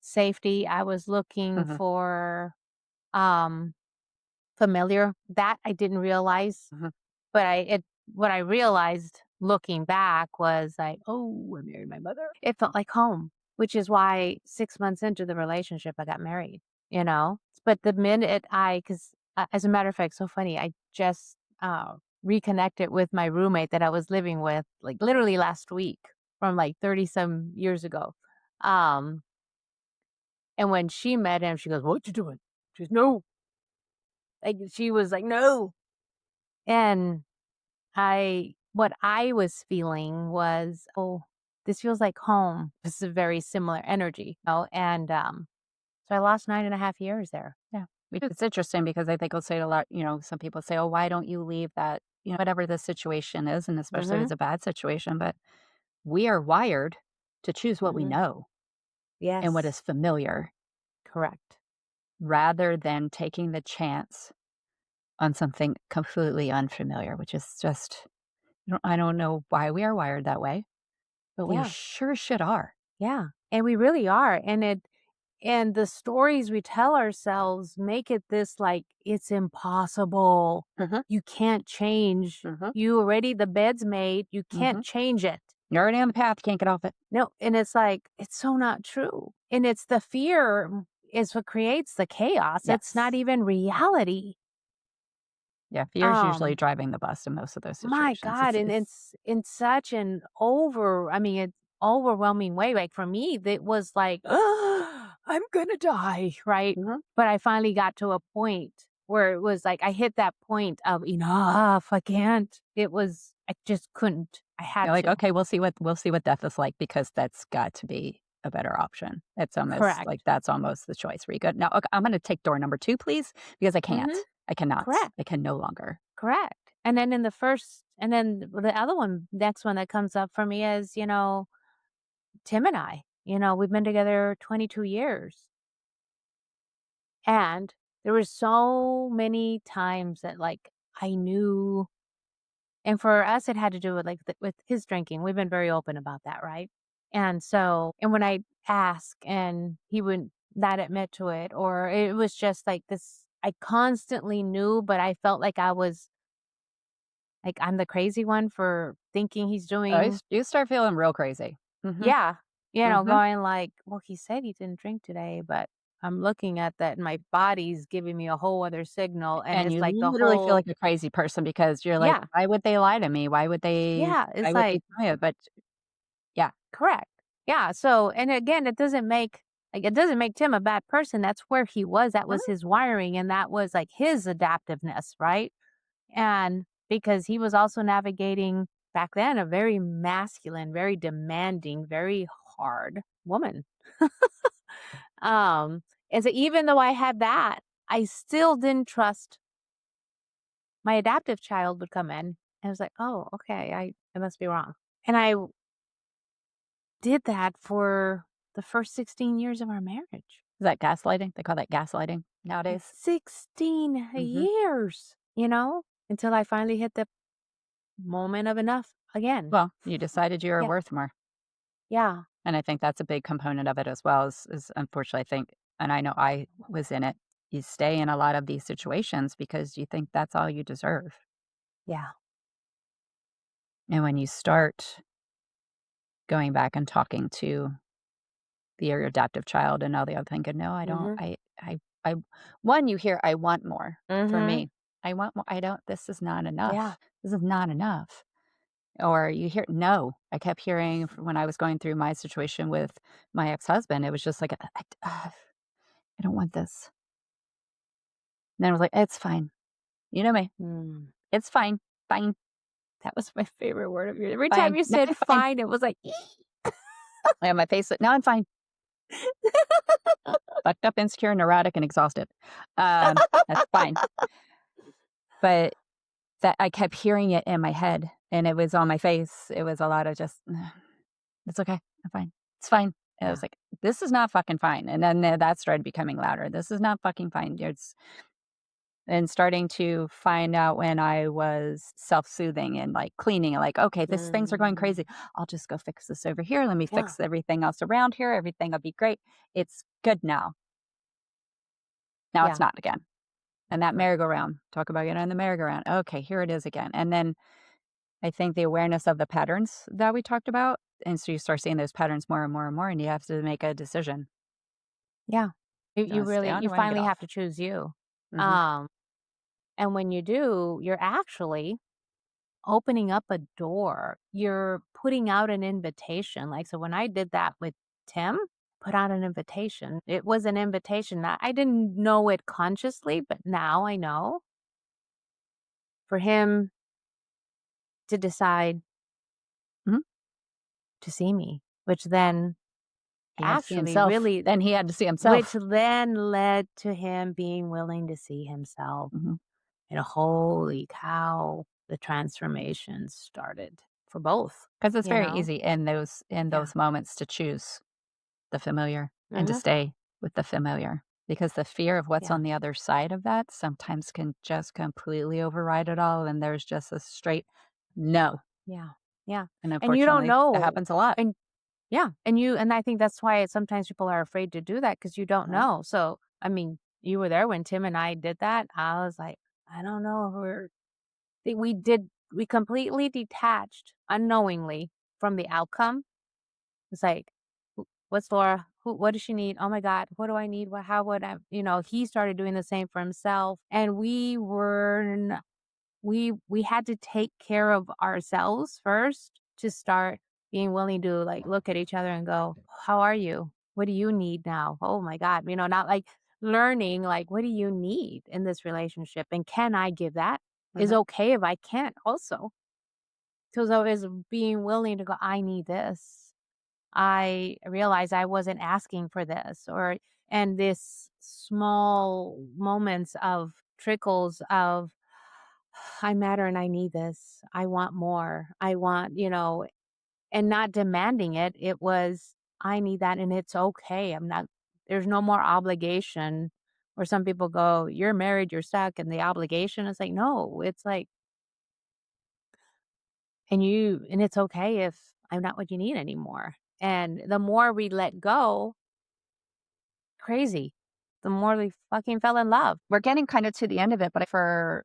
safety. I was looking Mhm, for, um, familiar. That I didn't realize, mhm. but what I realized looking back was like, "Oh, I married my mother." It felt like home, which is why 6 months into the relationship, I got married, you know? But the minute 'cause, as a matter of fact, so funny, I just, reconnected with my roommate that I was living with, like, literally last week from, like, 30 some years ago. Um, and when she met him, she goes, "What you doing?" She goes, "No." Like, she was like, "No." And what I was feeling was, "Oh, this feels like home." This is a very similar energy, and, so I lost 9.5 years there. Yeah. It's interesting because I think I'll say it a lot, some people say, "Oh, why don't you leave that whatever the situation is, and especially if Mhm. it's a bad situation, but we are wired to choose what we Mhm. know and what Yes. is familiar Correct. rather than taking the chance on something completely unfamiliar, which is just I don't know why we are wired that way, but we Yeah. sure shit are. Yeah. And we really are. And the stories we tell ourselves make it this like it's impossible. Mhm, You can't change. mhm, You already the bed's made. You can't mhm. change it. You're already on the path, can't get off it. No, and it's like it's so not true. And it's the fear is what creates the chaos. It's not Yes. even reality. Yeah, fear is usually Um driving the bus in most of those My situations. God, and it's in such an it's overwhelming way. Like for me, that was like, I'm gonna die, right? Mhm. But I finally got to a point where it was like I hit that point of enough. I can't. I just couldn't. I You're had like, to. "Okay, we'll see what death is like," because that's got to be a better option. It's almost like Correct. that's almost the choice where you go, "No, ok I'm gonna take door number 2, please, because I Mm-hmm. can't. I cannot. Correct. I can no longer." Correct. And then the other one, next one that comes up for me is, Tim and I. We've been together 22 years. And there were so many times that, like, I knew and for us, it had to do with, like, with his drinking. We've been very open about that, right? And when I ask and he would not admit to it, or it was just like this I constantly knew, but I felt like I was like, I'm the crazy one for thinking he's Oh, doing you start feeling real crazy. Mhm, yeah, mhm. going like, "Well, he said he didn't drink today, but I'm looking at that and my body's giving me a whole other signal," and And it's you like the literally feel whole like a crazy person because you're like, yeah, "Why would they lie to me? yeah, why it's would they like tell you?" But yeah. correct. Yeah, so and again, it doesn't make Tim a bad person, that's where he was, that Mhm. was his wiring, and that was, like, his adaptiveness, right? And because he was also navigating, back then, a very masculine, very demanding, very hard woman. Um, and so even though I had that, I still didn't trust my adaptive child would come in. And I was like, "Oh, okay, I must be wrong." And did that for the first 16 years of our marriage. Is that gaslighting? They call that gaslighting nowadays. 16 Mhm. years, until I finally hit the moment of enough again. Well, you decided you were Yeah. worth more. Yeah. And I think that's a big component of it as well is unfortunately, I think and I know I was in it, you stay in a lot of these situations because you think that's all you deserve. Yeah. And when you start going back and talking to your adoptive child and all the other thinking, "No, I don't Mhm. I" one, you hear, "I want more." For Mhm. me, "I want more. I don't this is not Yeah. enough. This is not enough." Or you hear no. I kept hearing when I was going through my situation with my ex-husband, it was just like, I don't want this." And then I was like, "It's fine. You know me. Mm. It's fine. Fine. That was my favorite word of yours. Every time Fine. you No, said I'm fine." fine, it was like, I have my face "No, I'm fine. Fucked up, insecure, neurotic, and exhausted. That's fine." But that I kept hearing it in my head, and it was on my face. It was a lot of just, "It's okay. I'm fine. It's fine." And I Yeah. was like, "This is not fucking fine." And then that started becoming louder. "This is not fucking fine." It's and starting to find out when I was self-soothing and, like, cleaning, like, "Okay, these things are going Mm. crazy. I'll just go fix this over here. Let me Yeah. fix everything else around here. Everything'll be great. It's good now." Now it's Yeah. not again. And that Right. merry-go-round, talk about getting on the merry-go-round. Okay, here it is again. And then I think the awareness of the patterns that we talked about, and so you start seeing those patterns more and more and more, and you have to make a decision. Yeah. Do you wanna stay on You or wanna get finally have off? to choose you. Mhm. Um, and when you do, you're actually opening up a door. You're putting out an invitation. Like, so when I did that with Tim, put out an invitation. It was an invitation that I didn't know it consciously, but now I know for him to decide Mhm. to see me, which then He had to see actually himself. really Then he had to see which himself. then led to him being willing to see himself. Mhm. And holy cow. the transformation started for both. Because it's You very know? easy in those moments to choose the familiar and to Mhm. stay with the familiar, because the fear of what's Yeah. on the other side of that sometimes can just completely override it all, and there's just a straight no, Yeah. Yeah. and And you don't unfortunately, that know. happens a lot. And yeah, and I think that's why sometimes people are afraid to do that because you don't Uh-huh. know. So, I mean, you were there when Tim and I did that. I was like, I don't know. We completely detached unknowingly from the outcome. It's like, what's Laura? What does she need? Oh my God, what do I need? How would I? He started doing the same for himself, and we had to take care of ourselves first to start being willing to like look at each other and go, how are you? What do you need now? Oh my God. Not like learning, like, what do you need in this relationship? And can I give that? Is Uh-huh. okay if I can't also. Because I was being willing to go, I need this. I realized I wasn't asking for this and this small moments of trickles of I matter and I need this. I want more. I want, and not demanding it. It was, I need that and it's okay. There's no more obligation where some people go, you're married, you're stuck, and the obligation is like, no, it's like, and it's okay if I'm not what you need anymore. And the more we let go, crazy, the more we fucking fell in love. We're getting kind of to the end of it, but for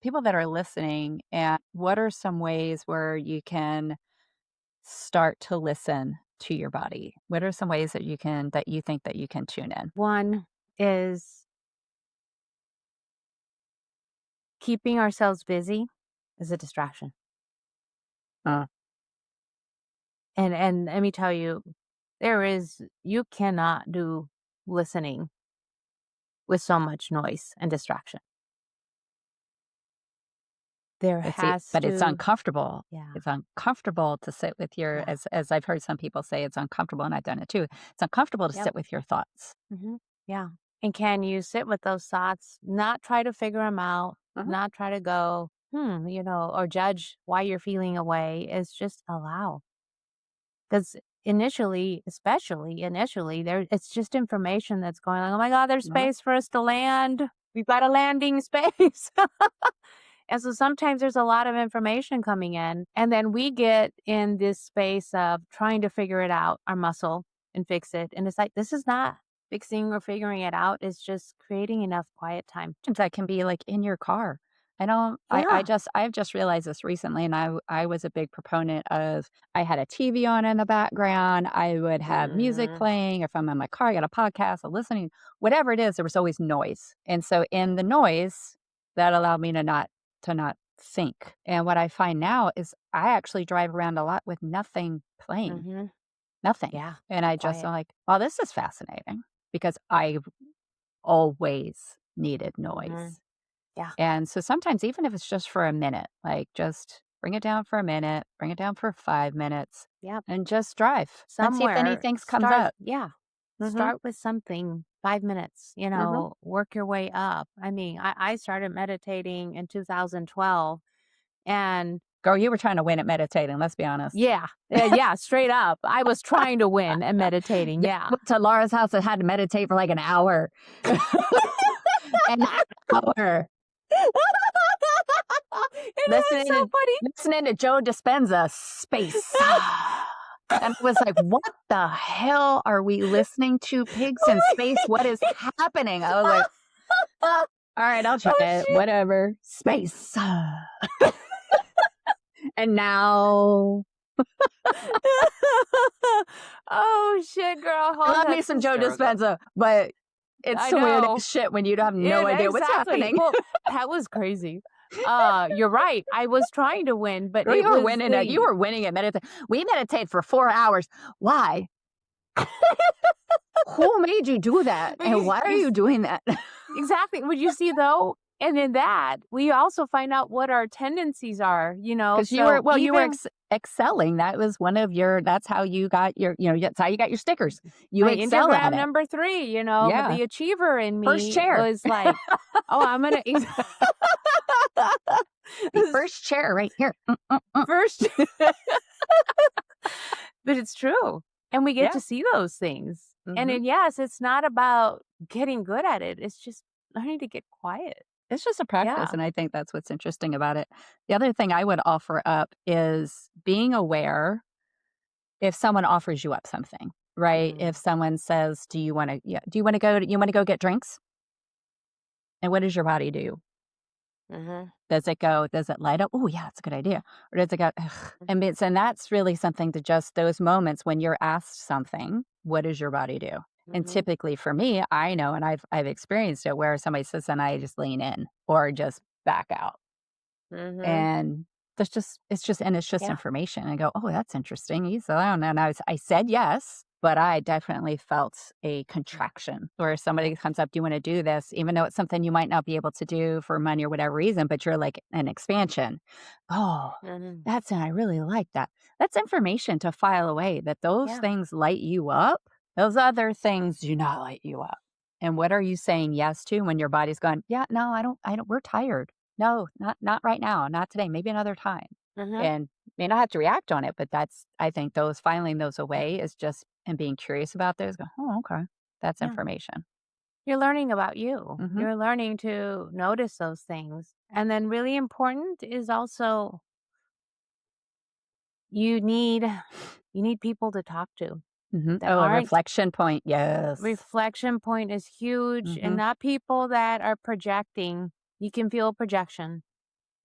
people that are listening, and what are some ways where you can start to listen to your body? What are some ways that you think that you can tune in? One is keeping ourselves busy is a distraction. Uh, And let me tell you, you cannot do listening with so much noise and distraction. There has but it's to, uncomfortable. yeah, It's uncomfortable to sit with your, yeah, as I've heard some people say, it's uncomfortable, and I've done it too. It's uncomfortable to yep, sit with your thoughts. yeah. And can you sit with those thoughts, not try to figure them out, Uh-huh. not try to go, or judge why you're feeling away. It's just allow. Because especially initially, it's just information that's going on. Oh my God, there's Uh-huh. space for us to land. We've got a landing space. And so sometimes there's a lot of information coming in, and then we get in this space of trying to figure it out, our muscle, and fix it. And it's like, this is not fixing or figuring it out. It's just creating enough quiet time. That can be like in your car. I don't, Yeah. I've just realized this recently, and I was a big proponent of, I had a TV on in the background. I would have music Mhm. playing. If I'm in my car, I got a podcast, I'm listening, whatever it is, there was always noise. And so in the noise, that allowed me to not think. And what I find now is I actually drive around a lot with nothing playing, Mhm. nothing. Yeah. And I just am Quiet. like, well, this is fascinating, because I always needed Mhm. noise. Yeah. And so sometimes, even if it's just for a minute, like, just bring it down for a minute, bring it down for 5 minutes, Yep. and just drive and see if Somewhere anything comes start, up. yeah. Mhm. Start with something, 5 minutes, Mhm. work your way up. I mean, I started meditating in 2012 and Girl, you were trying to win at meditating, let's be honest. yeah, yeah, straight up. I was trying to win at meditating. Yeah, I Yeah. went to Laura's house and had to meditate for like an hour. An hour. It's Listening so to funny. listening to Joe Dispenza, Space. And I was like, "What the hell are we listening to? Pigs in space? What is happening?" I was like, "All right, I'll try Oh it. shit. Whatever. Space." And now Oh shit, girl. I Oh, love me that's some Joe hysterical. Dispenza, but it's I some weird know. ass shit when you have no Yeah, idea what's exactly. happening. Well, that was crazy. You're right. I was trying to win, but Girl, it was you were winning at meditate. We meditate for 4 hours. Why? Who made you do that? And why are you doing that? exactly. Would you see though? And in that, we also find out what our tendencies are, Because So you were even excelling. That was one of your, that's how you got your, that's how you got your stickers. You my excel at Enneagram it. number 3, Yeah. the achiever in First me chair. was like, oh, I'm gonna The first chair right here. First. But it's true. And we get Yeah. to see those things. And Mhm. then, yes, it's not about getting good at it. It's just learning to get quiet. It's just a practice, Yeah. and I think that's what's interesting about it. The other thing I would offer up is being aware if someone offers you up something, right? Mm. If someone says, "Do you wanna go get drinks?" And what does your body do? Mhm. Does it light up? "Oh, yeah, that's a good idea." Or does it go, "Ugh." And that's really something to just those moments when you're asked something, what does your body do? And Mhm. typically for me, I know, and I've experienced it where somebody says and I just lean in or just back out. Mhm. And it's just Yeah. information. I go, "Oh, that's interesting." He said, "I don't know." And I said yes, but I definitely felt a Yeah. contraction where somebody comes up, "Do you wanna do this?" Even though it's something you might not be able to do for money or whatever reason, but you're like an expansion. "Oh, Mhm. I really like that." That's information to file away that those Yeah. things light you up. Those other things do not light you up. And what are you saying yes to when your body's going, "Yeah, no, I don't we're tired. No, not right now, not today, maybe another time." Mhm. And may not have to react on it, but that's I think those filing those Yeah. away is just and being curious about those, go, "Oh, okay. That's Yeah. information." You're learning about you. Mhm, You're learning to notice those things. And then really important is also you need you need people to talk to mhm. that Oh, a aren't reflection point, yes. reflection point is huge and Mhm. not people that are projecting. You can feel projection,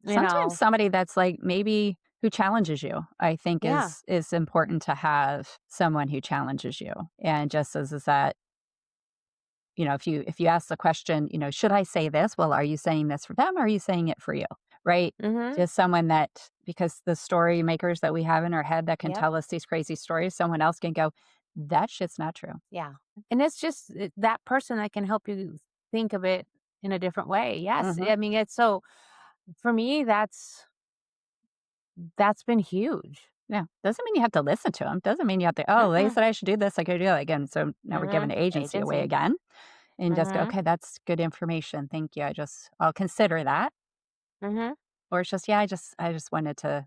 you Sometimes know. somebody that's, like, maybe who challenges you, I think Yeah. is important to have someone who challenges you, and just as that if you ask the question, "Should I say this?" Well, are you saying this for them or are you saying it for you? Right? Mhm. Just someone that because the story makers that we have in our head that can Yep. tell us these crazy stories, someone else can go, "That shit's not true." Yeah. And it's just that person that can help you think of it in a different way. Yes. Mhm. I mean, it's so for me that's been huge. Yeah. Doesn't mean you have to listen to them. Doesn't mean you have to, "Oh, they Mm-mm. said I should do this, I go do that again." So now we're giving Mhm. the agency away Agency. again and just go, Mhm. "Okay, that's good information. Thank you. I'll consider that." Mhm. Or it's just, "Yeah, I just wanted to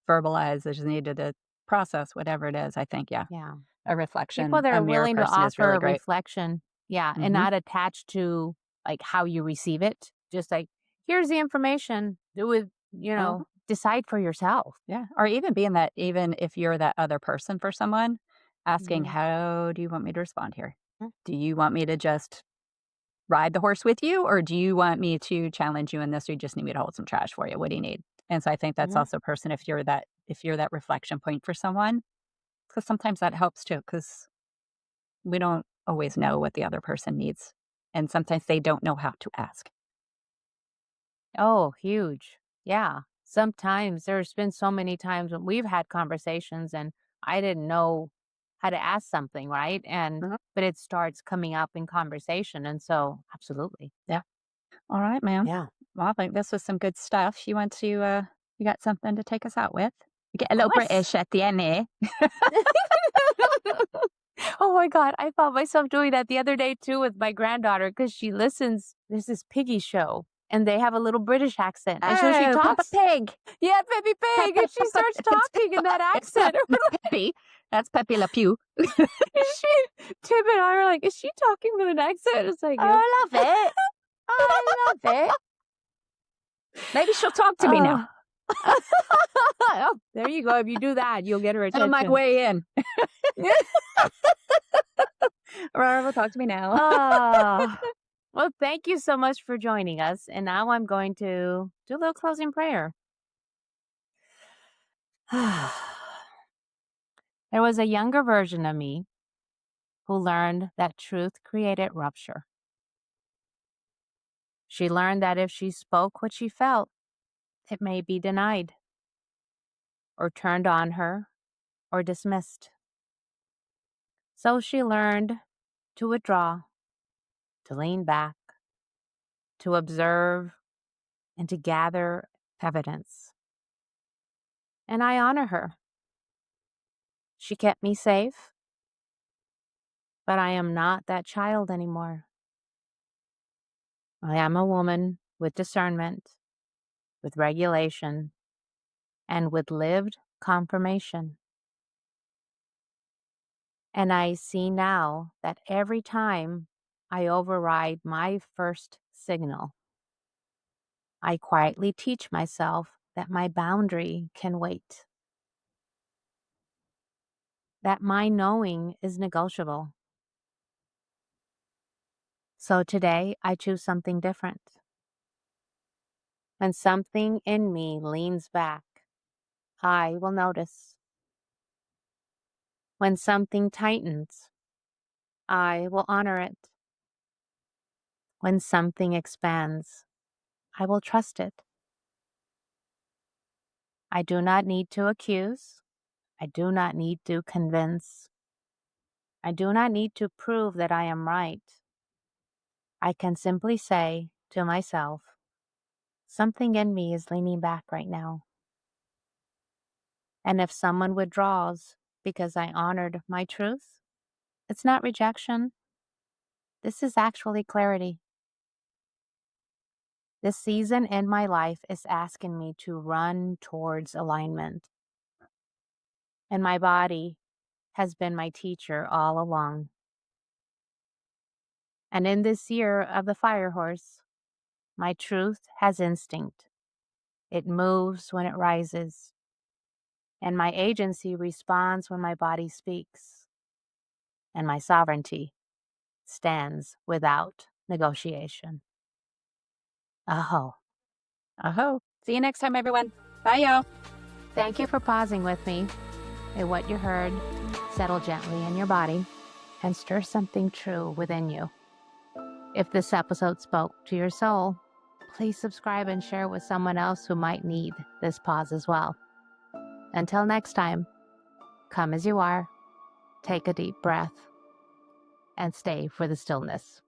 verbalize. I just needed to process whatever it is." I think, yeah. Yeah. A People reflection, that a are mirror willing to person is offer really a great. reflection, yeah, and Mhm, not attached to, like, how you receive it. Just like, "Here's the information. Do it, uh-huh, decide for yourself." yeah, or even being that even if you're that other person for someone, asking, Mhm. "How do you want me to respond here? Mm, Do you want me to just ride the horse with you, or do you want me to challenge you in this, or you just need me to hold some trash for you? What do you need?" And so I think that's mhm. also a person if you're that reflection point for someone, because sometimes that helps too, because we don't always know what the other person needs, and sometimes they don't know how to ask. Oh, huge. Yeah. Sometimes there's been so many times when we've had conversations and I didn't know how to ask something, right? And Mhm, but it starts coming up in conversation, and so absolutely. yeah. All right, ma'am. Yeah. Well, I think this was some good stuff. You got something to take us out with? You get Of a little course. British at the end there. Oh my god, I found myself doing that the other day too with my granddaughter because she listens there's this piggy show, and they have a little British accent, and so she Oh, Peppa talks Pig. yeah, Peppy Pig, Peppa, and she Peppa. starts It's talking in that it's not accent. Peppy. That's Pepe Le Pew. Is she Tim and I were like, "Is she talking with an accent?" It's like, Oh, "Yep." I love it. I love it. Maybe she'll talk to me now. Oh. Oh, there you go, if you do that, you'll get her On my attention. way in. Or talk to me now. Oh. Well, thank you so much for joining us, and now I'm going to do a little closing prayer. There was a younger version of me who learned that truth created rupture. She learned that if she spoke what she felt, it may be denied, or turned on her, or dismissed. So she learned to withdraw, to lean back, to observe, and to gather evidence. And I honor her. She kept me safe, but I am not that child anymore. I am a woman with discernment, with regulation, and with lived confirmation. And I see now that every time I override my first signal, I quietly teach myself that my boundary can wait, that my knowing is negotiable. So today I choose something different. When something in me leans back, I will notice. When something tightens, I will honor it. When something expands, I will trust it. I do not need to accuse. I do not need to convince. I do not need to prove that I am right. I can simply say to myself, something in me is leaning back right now. And if someone withdraws because I honored my truth, it's not rejection. This is actually clarity. This season in my life is asking me to run towards alignment. And my body has been my teacher all along. And in this year of the fire horse, my truth has instinct. It moves when it rises. And my agency responds when my body speaks. And my sovereignty stands without negotiation. Aho. Aho. See you next time, everyone. Bye, y'all. Thank you for pausing with me. May what you heard settle gently in your body and stir something true within you. If this episode spoke to your soul, please subscribe and share with someone else who might need this pause as well. Until next time, come as you are, take a deep breath, and stay for the stillness.